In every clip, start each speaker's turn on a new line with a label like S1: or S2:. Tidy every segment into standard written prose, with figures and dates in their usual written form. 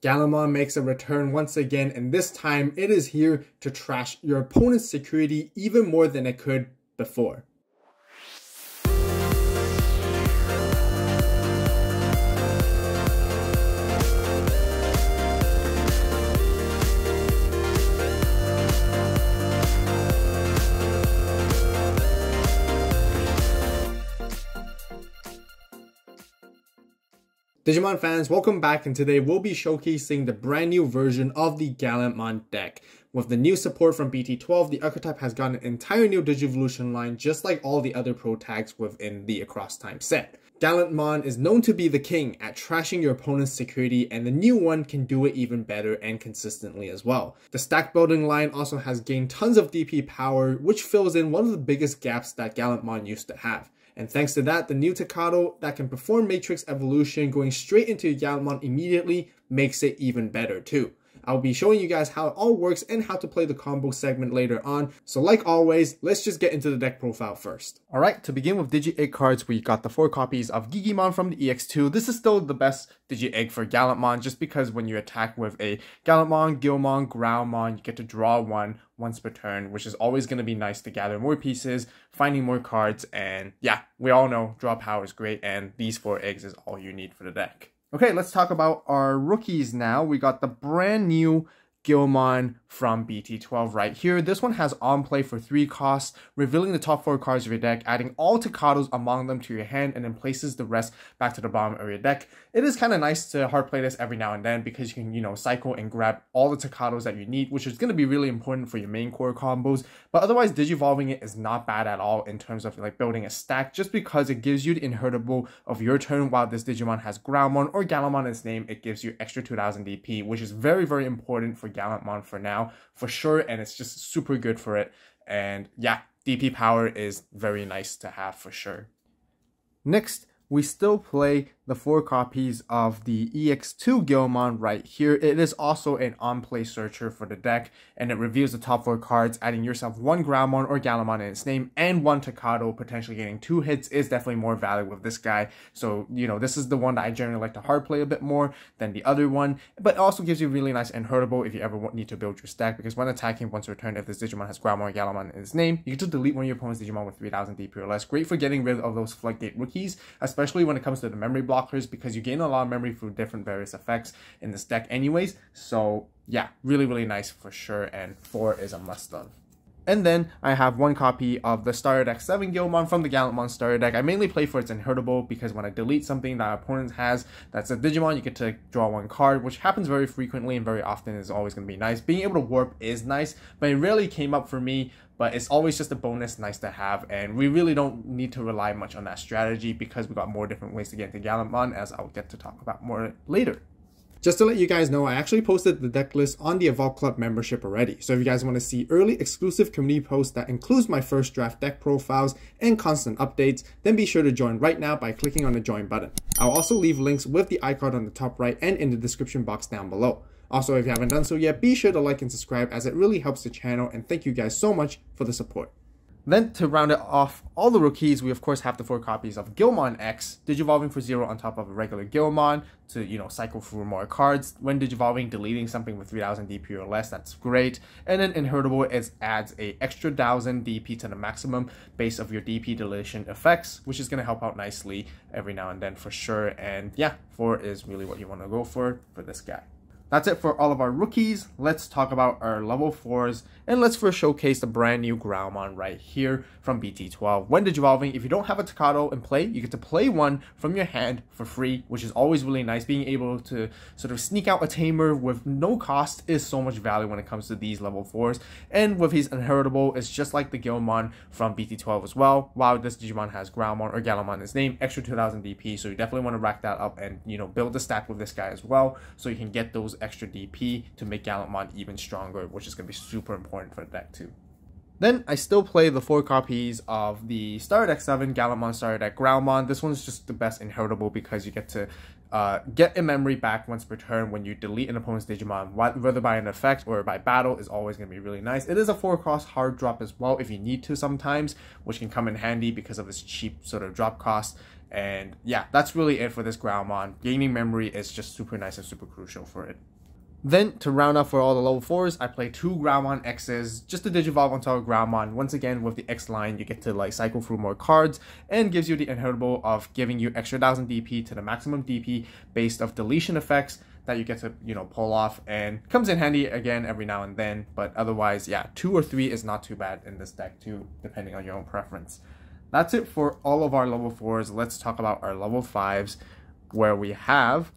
S1: Gallantmon makes a return once again, and this time it is here to trash your opponent's security even more than it could before. Digimon fans, welcome back, and today we'll be showcasing the brand new version of the Gallantmon deck. With the new support from BT12, the archetype has gotten an entire new Digivolution line just like all the other pro tags within the Across Time set. Gallantmon is known to be the king at trashing your opponent's security, and the new one can do it even better and consistently as well. The stack building line also has gained tons of DP power, which fills in one of the biggest gaps that Gallantmon used to have. And thanks to that, the new Takato that can perform Matrix Evolution going straight into Gallantmon immediately makes it even better too. I'll be showing you guys how it all works and how to play the combo segment later on. So like always, let's just get into the deck profile first. Alright, to begin with Digi-Egg cards, we got the 4 copies of Digimon from the EX2. This is still the best Digi-Egg for Gallantmon just because when you attack with a Gallantmon, Gilmon, Groundmon, you get to draw one once per turn, which is always going to be nice to gather more pieces, finding more cards, and yeah, we all know draw power is great, and these 4 eggs is all you need for the deck. Okay, let's talk about our rookies now. We got the brand new Gilmon from BT12 right here. This one has on play for 3 costs, revealing the top 4 cards of your deck, adding all Takatos among them to your hand, and then places the rest back to the bottom of your deck. It is kind of nice to hard play this every now and then because you can, cycle and grab all the Takatos that you need, which is going to be really important for your main core combos. But otherwise, Digivolving it is not bad at all in terms of building a stack, just because it gives you the inheritable of your turn. While this Digimon has Groundmon or Gallantmon in its name, it gives you extra 2000 DP, which is very, very important for Gallantmon for now, for sure, and it's just super good for it. And yeah, DP power is very nice to have for sure. Next, we still play the 4 copies of the EX2 Gilmon right here. It is also an on-play searcher for the deck, and it reveals the top 4 cards, adding yourself 1 Groundmon or Gallantmon in its name and 1 Takato. Potentially getting 2 hits is definitely more value with this guy. So, this is the one that I generally like to hard play a bit more than the other one, but it also gives you really nice inheritable if you ever need to build your stack, because when attacking once per turn, if this Digimon has Groundmon or Gallantmon in its name, you can just delete one of your opponent's Digimon with 3000 DP or less. Great for getting rid of those floodgate rookies, especially when it comes to the memory blockers, because you gain a lot of memory through different various effects in this deck anyways. So yeah, really, really nice for sure, and 4 is a must-have. And then I have 1 copy of the Starter Deck 7 Gilmon from the Gallantmon Starter Deck. I mainly play for its inheritable because when I delete something that our opponent has that's a Digimon, you get to draw 1 card, which happens very frequently and very often is always going to be nice. Being able to warp is nice, but it rarely came up for me. But it's always just a bonus, nice to have, and we really don't need to rely much on that strategy because we got more different ways to get into Gallantmon, as I'll get to talk about more later. Just to let you guys know, I actually posted the deck list on the Avault Club membership already. So if you guys want to see early exclusive community posts that includes my first draft deck profiles and constant updates, then be sure to join right now by clicking on the join button. I'll also leave links with the icon on the top right and in the description box down below. Also, if you haven't done so yet, be sure to like and subscribe, as it really helps the channel, and thank you guys so much for the support. Then to round it off, all the rookies, we of course have the 4 copies of Gallantmon X, Digivolving for 0 on top of a regular Gilmon to, cycle through more cards. When Digivolving, deleting something with 3000 DP or less, that's great. And then inheritable adds a extra 1000 DP to the maximum base of your DP deletion effects, which is going to help out nicely every now and then for sure. And yeah, 4 is really what you want to go for this guy. That's it for all of our rookies. Let's talk about our level 4s, and let's first showcase the brand new Groundmon right here from BT12. When Digivolving, if you don't have a Takato in play, you get to play 1 from your hand for free, which is always really nice. Being able to sort of sneak out a tamer with no cost is so much value when it comes to these level 4s. And with his inheritable, it's just like the Gilmon from BT12 as well. While this Digimon has Groundmon or Gallantmon in his name, extra 2000 DP, so you definitely want to rack that up and, build the stack with this guy as well, so you can get those extra DP to make Gallantmon even stronger, which is going to be super important for the deck too. Then I still play the 4 copies of the Starter Deck 7 Gallantmon Starter Deck Groundmon. This one's just the best inheritable because you get to get a memory back once per turn when you delete an opponent's Digimon, whether by an effect or by battle, is always going to be really nice. It is a 4-cost hard drop as well if you need to sometimes, which can come in handy because of its cheap sort of drop cost. And yeah, that's really it for this Gallantmon. Gaining memory is just super nice and super crucial for it. Then, to round up for all the level 4s, I play 2 Gallantmon X's, just to Digivolve on top of Gallantmon. Once again, with the X line, you get to like cycle through more cards, and gives you the inheritable of giving you extra 1000 DP to the maximum DP based of deletion effects that you get to, you know, pull off, and comes in handy again every now and then. But otherwise, yeah, 2 or 3 is not too bad in this deck too, depending on your own preference. That's it for all of our level 4s. Let's talk about our level 5s, where we have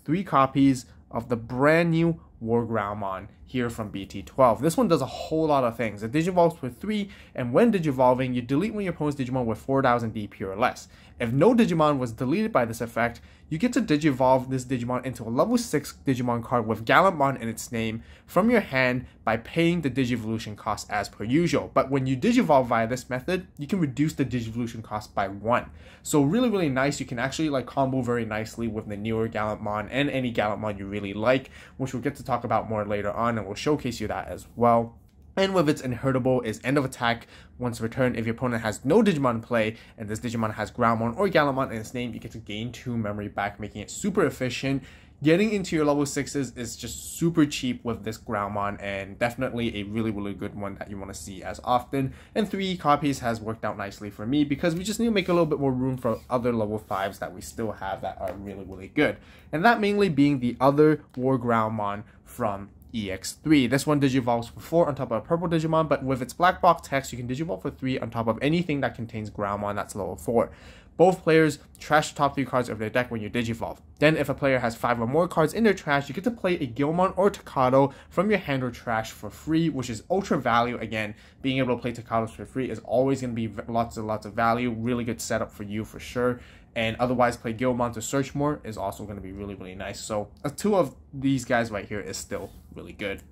S1: 3 copies of the brand new War Gallantmon here from BT12. This one does a whole lot of things. It digivolves for 3, and when digivolving, you delete one of your opponent's Digimon with 4000 DP or less. If no Digimon was deleted by this effect, you get to digivolve this Digimon into a level 6 Digimon card with Gallantmon in its name from your hand by paying the Digivolution cost as per usual. But when you digivolve via this method, you can reduce the Digivolution cost by 1. So really nice. You can actually like combo very nicely with the newer Gallantmon and any Gallantmon you really like, which we'll get to talk about more later on, and we'll showcase you that as well. And with its inheritable is end of attack once per turn. If your opponent has no Digimon in play and this Digimon has Gallantmon or Gallantmon in its name, you get to gain 2 memory back, making it super efficient. Getting into your level 6s is just super cheap with this Gallantmon, and definitely a really good one that you want to see as often. And 3 copies has worked out nicely for me because we just need to make a little bit more room for other level 5s that we still have that are really good. And that mainly being the other War Gallantmon from EX3. This one digivolves for 4 on top of a purple Digimon, but with its black box text, you can digivolve for 3 on top of anything that contains Gallantmon that's level 4. Both players trash the top 3 cards of their deck when you digivolve. Then if a player has 5 or more cards in their trash, you get to play a Gilmon or Takato from your hand or trash for free, which is ultra value. Again, being able to play Takatos for free is always going to be lots of value. Really good setup for you for sure. And otherwise, play Gilmon to search more is also going to be really nice. So 2 of these guys right here is still really good.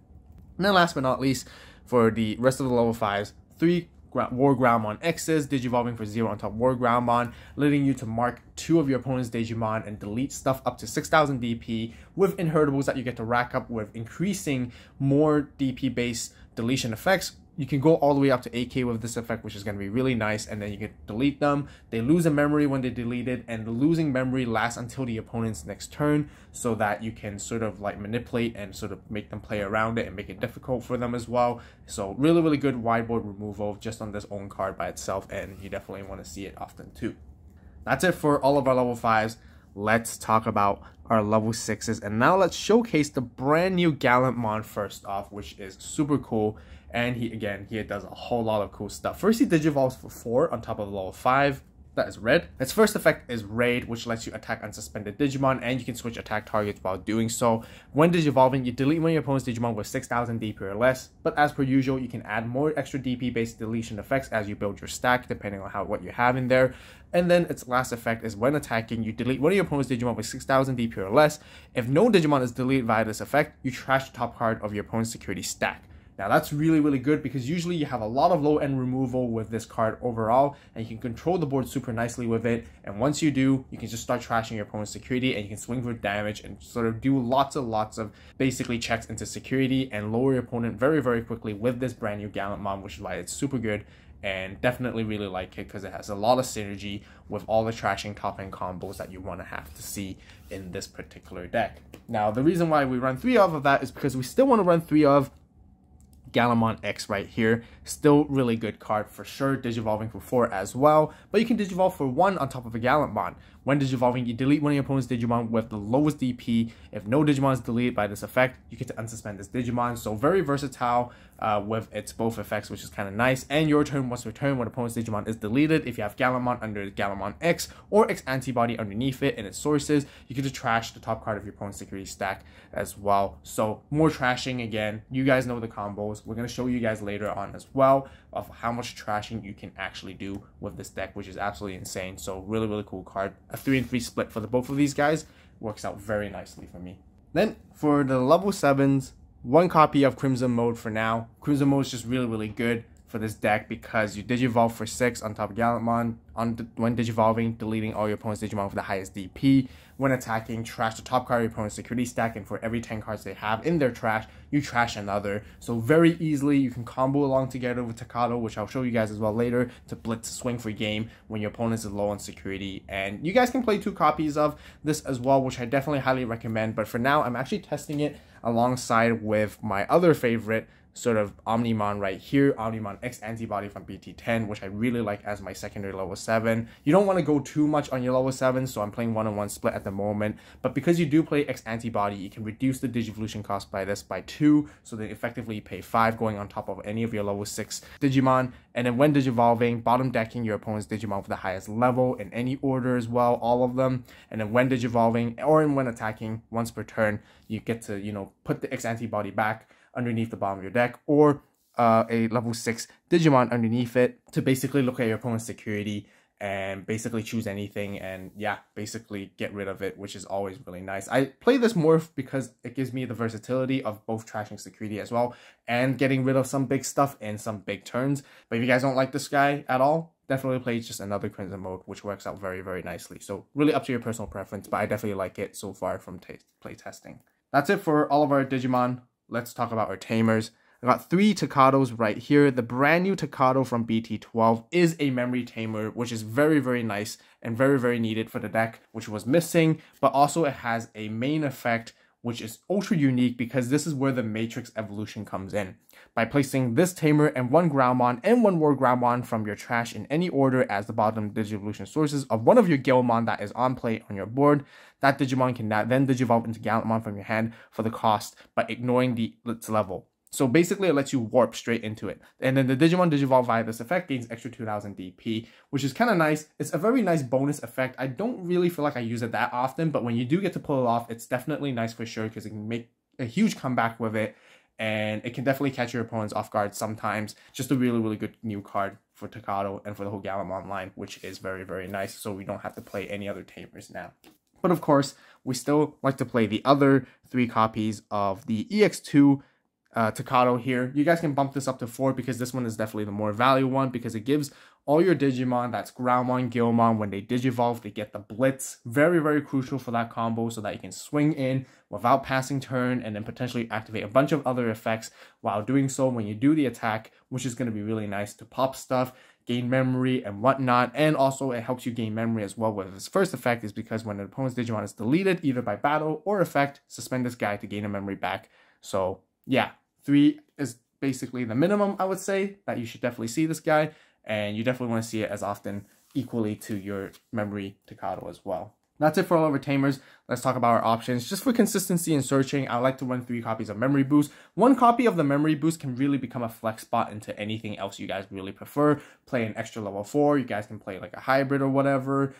S1: And then last but not least, for the rest of the level 5s, 3 War Gallantmon X's, digivolving for 0 on top War Gallantmon, letting you to mark 2 of your opponent's Digimon and delete stuff up to 6000 DP with inheritables that you get to rack up with increasing more DP based deletion effects. You can go all the way up to 8k with this effect, which is going to be really nice, and then you can delete them. They lose a memory when they delete it, and the losing memory lasts until the opponent's next turn, so that you can sort of like manipulate and sort of make them play around it and make it difficult for them as well. So really good wideboard removal just on this own card by itself, and you definitely want to see it often too. That's it for all of our level 5s. Let's talk about our level 6s, and now let's showcase the brand new Gallantmon first off, which is super cool. And he does a whole lot of cool stuff. First, he digivolves for 4 on top of level 5. That is red. Its first effect is Raid, which lets you attack unsuspended Digimon, and you can switch attack targets while doing so. When digivolving, you delete one of your opponent's Digimon with 6000 DP or less, but as per usual, you can add more extra DP based deletion effects as you build your stack, depending on what you have in there. And then its last effect is when attacking, you delete one of your opponent's Digimon with 6000 DP or less. If no Digimon is deleted via this effect, you trash the top card of your opponent's security stack. Now that's really good because usually you have a lot of low end removal with this card overall, and you can control the board super nicely with it. And once you do, you can just start trashing your opponent's security, and you can swing for damage and sort of do lots of basically checks into security and lower your opponent very quickly with this brand new Gallantmon, which is why it's super good. And definitely really like it because it has a lot of synergy with all the trashing top end combos that you want to have to see in this particular deck. Now the reason why we run 3 of that is because we still want to run 3 of Gallantmon X right here. Still really good card for sure, digivolving for 4 as well, but you can digivolve for 1 on top of a Gallantmon. When digivolving, you delete one of your opponent's Digimon with the lowest DP. If no Digimon is deleted by this effect, you get to unsuspend this Digimon. So very versatile with its both effects, which is kind of nice. And your turn once per turn when opponent's Digimon is deleted, if you have Gallantmon under Gallantmon X or X Antibody underneath it and its sources, you get to trash the top card of your opponent's security stack as well. So more trashing again. You guys know the combos. We're going to show you guys later on as well of how much trashing you can actually do with this deck, which is absolutely insane. So really cool card. A 3-3 split for the both of these guys works out very nicely for me. Then for the level 7s, 1 copy of Crimson Mode for now. Crimson Mode is just really good for this deck because you Digivolve for 6 on top of Gallantmon. When Digivolving, deleting all your opponent's Digimon with the highest DP. When attacking, trash the top card of your opponent's security stack, and for every 10 cards they have in their trash, you trash another. So very easily, you can combo along together with Takato, which I'll show you guys as well later, to blitz swing for game when your opponent is low on security. And you guys can play 2 copies of this as well, which I definitely highly recommend. But for now, I'm actually testing it alongside with my other favorite, sort of Omnimon right here, Omnimon X Antibody from BT10, which I really like as my secondary level 7. You don't want to go too much on your level 7, so I'm playing 1-on-1 split at the moment. But because you do play X Antibody, you can reduce the Digivolution cost by this by 2, so that effectively you pay 5 going on top of any of your level 6 Digimon. And then when Digivolving, bottom decking your opponent's Digimon with the highest level in any order as well, all of them. And then when Digivolving or when attacking once per turn, you get to, you know, put the X Antibody back underneath the bottom of your deck, or a level 6 Digimon underneath it to basically look at your opponent's security and basically choose anything and yeah, basically get rid of it, which is always really nice. I play this more because it gives me the versatility of both trashing security as well and getting rid of some big stuff in some big turns. But if you guys don't like this guy at all, definitely play just another Crimson mode, which works out very, very nicely. So really up to your personal preference, but I definitely like it so far from play testing. That's it for all of our Digimon. Let's talk about our tamers. I got 3 Takatos right here. The brand new Takato from BT12 is a memory tamer, which is very, very nice and very, very needed for the deck, which was missing. But also it has a main effect, which is ultra unique because this is where the Matrix evolution comes in. By placing this tamer and 1 Groundmon and 1 more Groundmon from your trash in any order as the bottom Digivolution sources of one of your Gallantmon that is on play on your board, that Digimon can then Digivolve into Gallantmon from your hand for the cost by ignoring its level. So basically it lets you warp straight into it. And then the Digimon Digivolve via this effect gains extra 2000 DP, which is kind of nice. It's a very nice bonus effect. I don't really feel like I use it that often, but when you do get to pull it off, it's definitely nice for sure because it can make a huge comeback with it. And it can definitely catch your opponents off guard sometimes. Just a really, really good new card for Takato and for the whole Gallantmon line, which is very, very nice. So we don't have to play any other tamers now. But of course, we still like to play the other 3 copies of the EX2 Takato here. You guys can bump this up to 4 because this one is definitely the more value one because it gives all your Digimon, that's Groundmon, Gallantmon, when they Digivolve, they get the Blitz. Very, very crucial for that combo so that you can swing in without passing turn and then potentially activate a bunch of other effects while doing so when you do the attack, which is going to be really nice to pop stuff, gain memory and whatnot. And also it helps you gain memory as well with its first effect is because when an opponent's Digimon is deleted either by battle or effect, suspend this guy to gain a memory back. So yeah, 3 is basically the minimum, I would say, that you should definitely see this guy. And you definitely want to see it as often equally to your memory Takato as well. That's it for all of our tamers. Let's talk about our options. Just for consistency in searching, I like to run 3 copies of Memory Boost. 1 copy of the Memory Boost can really become a flex spot into anything else you guys really prefer. Play an extra level 4. You guys can play like a hybrid or whatever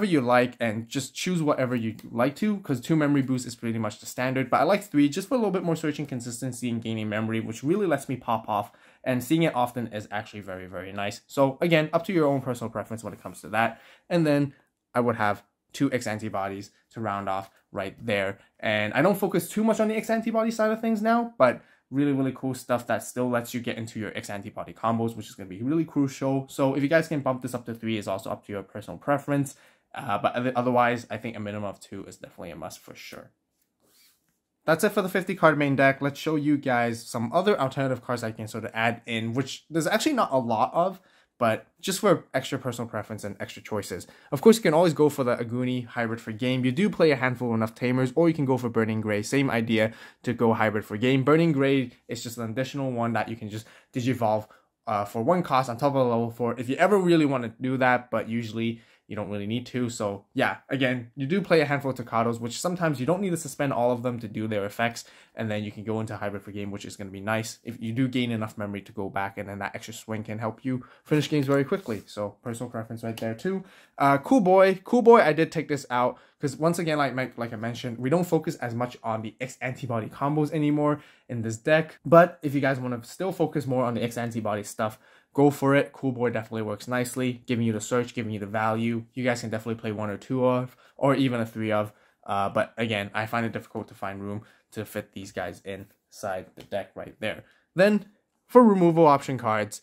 S1: you like, and just choose whatever you like to, because 2 Memory Boost is pretty much the standard. But I like 3 just for a little bit more searching consistency and gaining memory, which really lets me pop off. And seeing it often is actually very, very nice. So again, up to your own personal preference when it comes to that. And then I would have 2 X Antibodies to round off right there. And I don't focus too much on the X Antibody side of things now, but really, really cool stuff that still lets you get into your X Antibody combos, which is going to be really crucial. So if you guys can bump this up to 3 is also up to your personal preference. But otherwise, I think a minimum of 2 is definitely a must for sure. That's it for the 50 card main deck. Let's show you guys some other alternative cards I can sort of add in, which there's actually not a lot of, but just for extra personal preference and extra choices. Of course, you can always go for the Aguni hybrid for game. You do play a handful of enough tamers, or you can go for Burning Gray. Same idea to go hybrid for game. Burning Gray is just an additional one that you can just Digivolve for 1 cost on top of a level 4 if you ever really want to do that, but usually you don't really need to. So yeah, again, you do play a handful of Takatos, which sometimes you don't need to suspend all of them to do their effects, and then you can go into hybrid for game, which is going to be nice if you do gain enough memory to go back, and then that extra swing can help you finish games very quickly. So personal preference right there too. Cool Boy, I did take this out because once again, like I mentioned, we don't focus as much on the X Antibody combos anymore in this deck. But if you guys want to still focus more on the X Antibody stuff, go for it. Cool Boy definitely works nicely, giving you the search, giving you the value. You guys can definitely play 1 or 2 of, or even a 3 of. But again, I find it difficult to find room to fit these guys inside the deck right there. Then for removal option cards,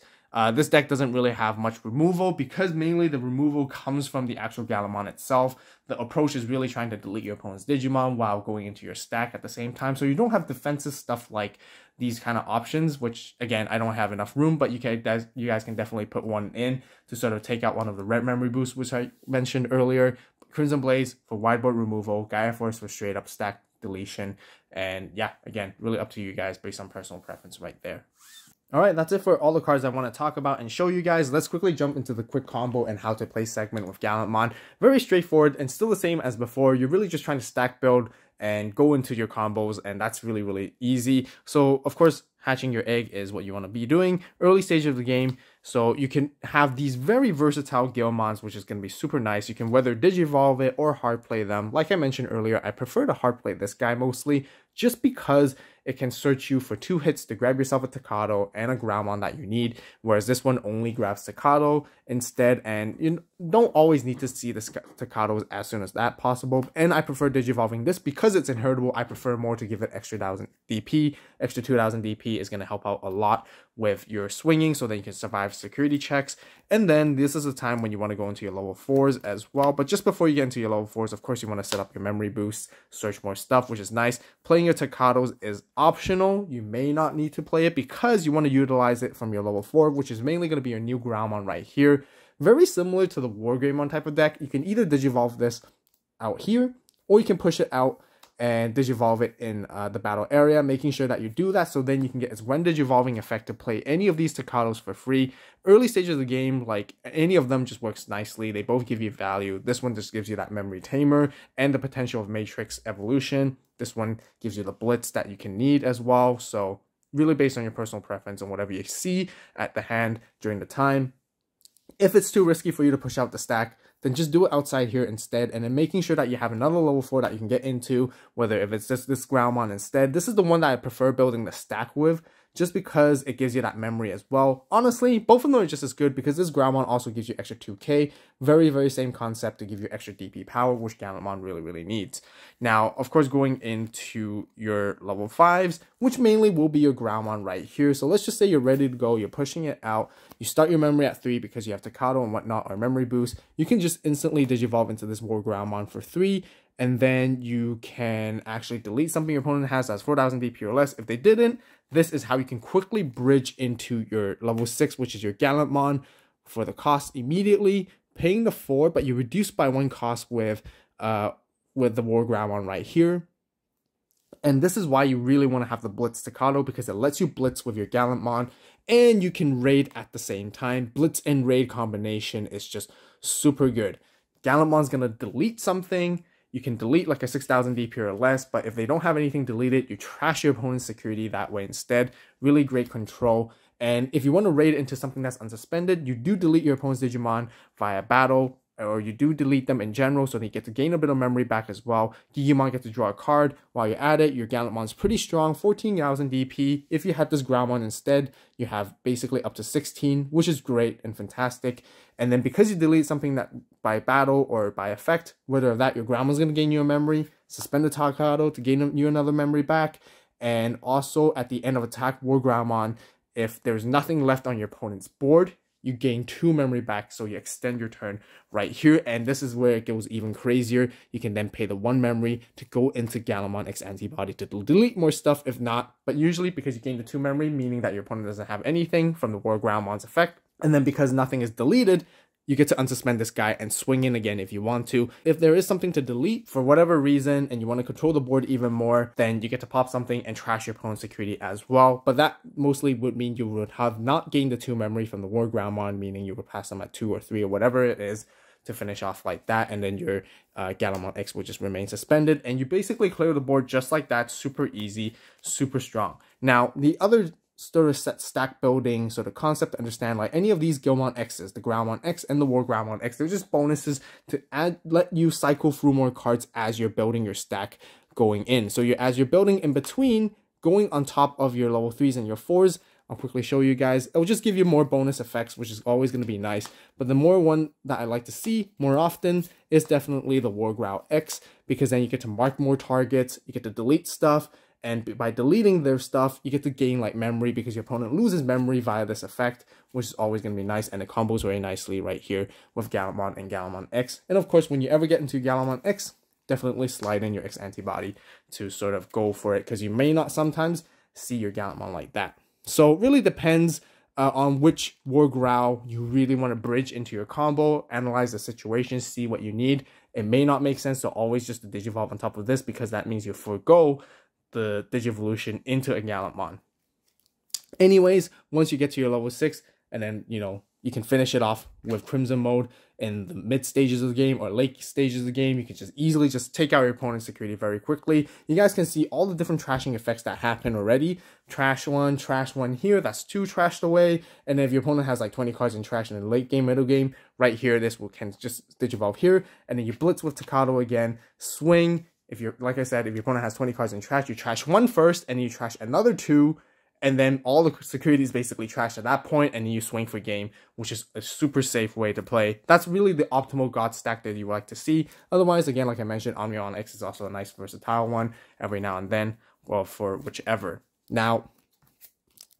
S1: This deck doesn't really have much removal because mainly the removal comes from the actual Gallantmon itself. The approach is really trying to delete your opponent's Digimon while going into your stack at the same time. So you don't have defensive stuff like these kind of options, which again, I don't have enough room, but you guys can definitely put one in to sort of take out one of the red memory boosts, which I mentioned earlier. Crimson Blaze for wideboard removal, Gaia Force for straight up stack deletion, and yeah, again, really up to you guys based on personal preference right there. Alright, that's it for all the cards I want to talk about and show you guys. Let's quickly jump into the quick combo and how to play segment with Gallantmon. Very straightforward and still the same as before. You're really just trying to stack build and go into your combos, and that's really, really easy. So, of course, hatching your egg is what you want to be doing early stage of the game. So you can have these very versatile Gallantmons, which is going to be super nice. You can whether Digivolve it or hard play them. Like I mentioned earlier, I prefer to hard play this guy mostly just because it can search you for 2 hits to grab yourself a Takato and a Groundmon that you need, whereas this one only grabs Takato instead, and you don't always need to see the Takatos as soon as that possible. And I prefer Digivolving this because it's inheritable. I prefer more to give it extra 1000 DP. Extra 2000 DP is going to help out a lot with your swinging so that you can survive security checks. And then this is a time when you want to go into your level 4s as well. But just before you get into your level 4s, of course, you want to set up your memory boosts, search more stuff, which is nice. Playing your Takatos is optional. You may not need to play it because you want to utilize it from your level 4, which is mainly going to be your new Groundmon right here. Very similar to the Wargreymon type of deck. You can either Digivolve this out here, or you can push it out and Digivolve it in the battle area, making sure that you do that so then you can get its when Digivolving effect to play any of these Takatos for free. Early stages of the game, like any of them just works nicely. They both give you value. This one just gives you that memory tamer and the potential of Matrix evolution. This one gives you the blitz that you can need as well. So really based on your personal preference and whatever you see at the hand during the time. If it's too risky for you to push out the stack, then just do it outside here instead, and then making sure that you have another level 4 that you can get into, whether if it's just this Groundmon instead. This is the one that I prefer building the stack with, just because it gives you that memory as well. Honestly, both of them are just as good because this Groundmon also gives you extra 2k. Very, very same concept to give you extra DP power, which Gallantmon really, really needs. Now, of course, going into your level 5s, which mainly will be your Groundmon right here. So let's just say you're ready to go, you're pushing it out, you start your memory at 3 because you have Takato and whatnot, or memory boost. You can just instantly Digivolve into this War Groundmon for 3, and then you can actually delete something your opponent has that's 4000 DP or less. If they didn't, this is how you can quickly bridge into your level 6, which is your Gallantmon, for the cost immediately, paying the 4, but you reduce by 1 cost with the War Groundmon right here. And this is why you really want to have the Blitz Takato, because it lets you blitz with your Gallantmon, and you can raid at the same time. Blitz and raid combination is just super good. Gallantmon's going to delete something. You can delete like a 6000 DP or less, but if they don't have anything deleted, you trash your opponent's security that way instead. Really great control. And if you want to raid into something that's unsuspended, you do delete your opponent's Digimon via battle, or you do delete them in general, so they get to gain a bit of memory back as well. Digimon get to draw a card. While you're at it, your Gallantmon's pretty strong, 14,000 DP. If you had this Groundmon instead, you have basically up to 16, which is great and fantastic. And then because you delete something that by battle or by effect, whether that your Groundmon's going to gain you a memory, suspend the Takato to gain you another memory back, and also at the end of attack, War Groundmon, if there's nothing left on your opponent's board, you gain 2 memory back, so you extend your turn right here, and this is where it goes even crazier. You can then pay the 1 memory to go into Gallantmon X Antibody to delete more stuff if not, but usually because you gain the 2 memory, meaning that your opponent doesn't have anything from the War Groundmon's effect, and then because nothing is deleted, you get to unsuspend this guy and swing in again if you want to. If there is something to delete for whatever reason and you want to control the board even more, then you get to pop something and trash your opponent's security as well. But that mostly would mean you would have not gained the 2 memory from the War Groundmon, meaning you would pass them at 2 or 3 or whatever it is to finish off like that, and then your Gallantmon X will just remain suspended, and you basically clear the board just like that. Super easy, super strong. Now, the other sort of set stack building sort of concept to understand, like any of these Gallantmon X's, the Gallantmon X and the War Groundmon X, they're just bonuses to let you cycle through more cards as you're building your stack going in. So as you're building in between, going on top of your level 3s and your 4s, I'll quickly show you guys. It'll just give you more bonus effects, which is always going to be nice. But the more one that I like to see more often is definitely the War Ground X, because then you get to mark more targets, you get to delete stuff, and by deleting their stuff, you get to gain like memory because your opponent loses memory via this effect, which is always going to be nice, and it combos very nicely right here with Gallantmon and Gallantmon X. And of course, when you ever get into Gallantmon X, definitely slide in your X Antibody to sort of go for it, because you may not sometimes see your Gallantmon like that. So it really depends on which War Growl you really want to bridge into your combo, analyze the situation, see what you need. It may not make sense to always just Digivolve on top of this, because that means you forego the Digivolution into a Gallantmon. Anyways, once you get to your level 6, and then, you know, you can finish it off with Crimson mode in the mid stages of the game or late stages of the game. You can just easily just take out your opponent's security very quickly. You guys can see all the different trashing effects that happen already. Trash one here, that's 2 trashed away. And then if your opponent has like 20 cards in trash in the late game, middle game, right here, this can just Digivolve here. And then you blitz with Tocado again, swing. If you're, like I said, if your opponent has 20 cards in trash, you trash 1 first, and then you trash another 2. And then all the security is basically trashed at that point, and then you swing for game, which is a super safe way to play. That's really the optimal God stack that you like to see. Otherwise, again, like I mentioned, Omnimon X is also a nice versatile one every now and then, well, for whichever. Now,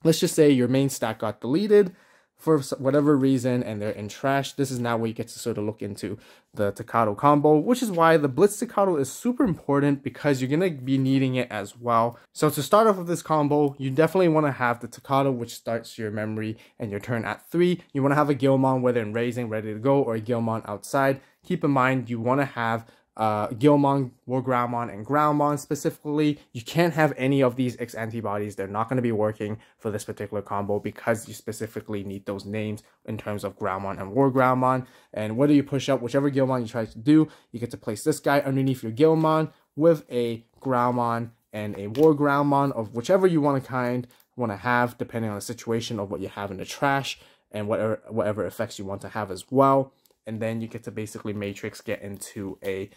S1: let's just say your main stack got deleted for whatever reason, and they're in trash. This is now where you get to sort of look into the Tocado combo, which is why the Blitz Tocado is super important, because you're going to be needing it as well. So to start off with this combo, you definitely want to have the Tocado, which starts your memory and your turn at 3. You want to have a Gallantmon, whether in raising, ready to go, or a Gallantmon outside. Keep in mind, you want to have Gallantmon, War Growlmon, and Growlmon specifically. You can't have any of these X Antibodies. They're not going to be working for this particular combo, because you specifically need those names in terms of Growlmon and War Growlmon. And whether you push up whichever Gallantmon you try to do, you get to place this guy underneath your Gallantmon with a Growlmon and a War Growlmon of whichever you want to have, depending on the situation of what you have in the trash and whatever effects you want to have as well. And then you get to basically matrix get into the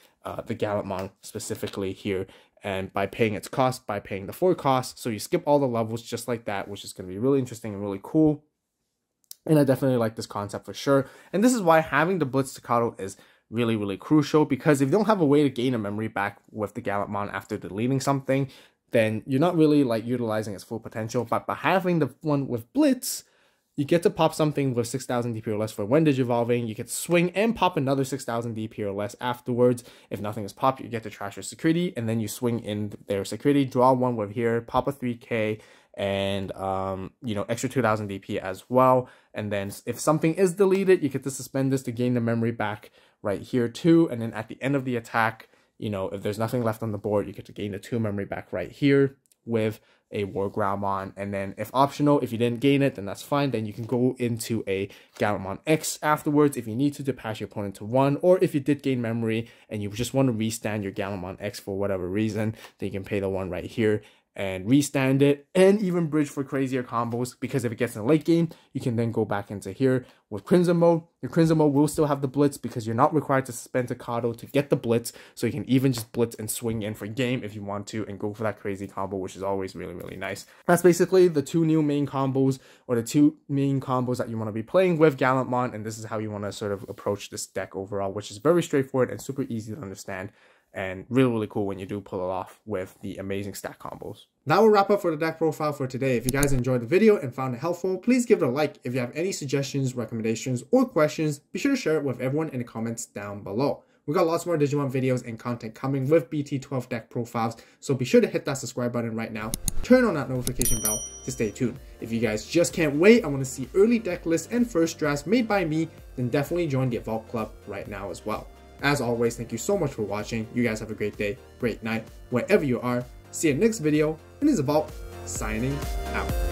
S1: Gallantmon specifically here, and by paying its cost, by paying the 4 cost, so you skip all the levels just like that, which is going to be really interesting and really cool. And I definitely like this concept for sure. And this is why having the Blitz Tocado is really, really crucial, because if you don't have a way to gain a memory back with the Gallantmon after deleting something, then you're not really like utilizing its full potential. But by having the one with Blitz, you get to pop something with 6,000 DP or less for when Digivolving. You get to swing and pop another 6,000 DP or less afterwards. If nothing is popped, you get to trash your security, and then you swing in their security, draw 1 with here, pop a 3k, and you know, extra 2,000 DP as well. And then if something is deleted, you get to suspend this to gain the memory back right here too. And then at the end of the attack, you know, if there's nothing left on the board, you get to gain the 2 memory back right here with a War Growlmon. And then if optional, if you didn't gain it, then that's fine. Then you can go into a Gallantmon X afterwards if you need to pass your opponent to 1, or if you did gain memory and you just want to restand your Gallantmon X for whatever reason, then you can pay the 1 right here and restand it, and even bridge for crazier combos, because if it gets in the late game, you can then go back into here with Crimson mode. Your Crimson mode will still have the Blitz, because you're not required to suspend Tocado to get the Blitz, so you can even just Blitz and swing in for game if you want to, and go for that crazy combo, which is always really, really nice. That's basically the 2 new main combos, or the 2 main combos that you want to be playing with Gallantmon, and this is how you want to sort of approach this deck overall, which is very straightforward and super easy to understand, and really, really cool when you do pull it off with the amazing stack combos. That will wrap up for the deck profile for today. If you guys enjoyed the video and found it helpful, please give it a like. If you have any suggestions, recommendations, or questions, be sure to share it with everyone in the comments down below. We got lots more Digimon videos and content coming with BT12 deck profiles, so be sure to hit that subscribe button right now. Turn on that notification bell to stay tuned. If you guys just can't wait, I want to see early deck lists and first drafts made by me, then definitely join the Avault Club right now as well. As always, thank you so much for watching. You guys have a great day, great night, wherever you are. See you in the next video, and this is Avault, signing out.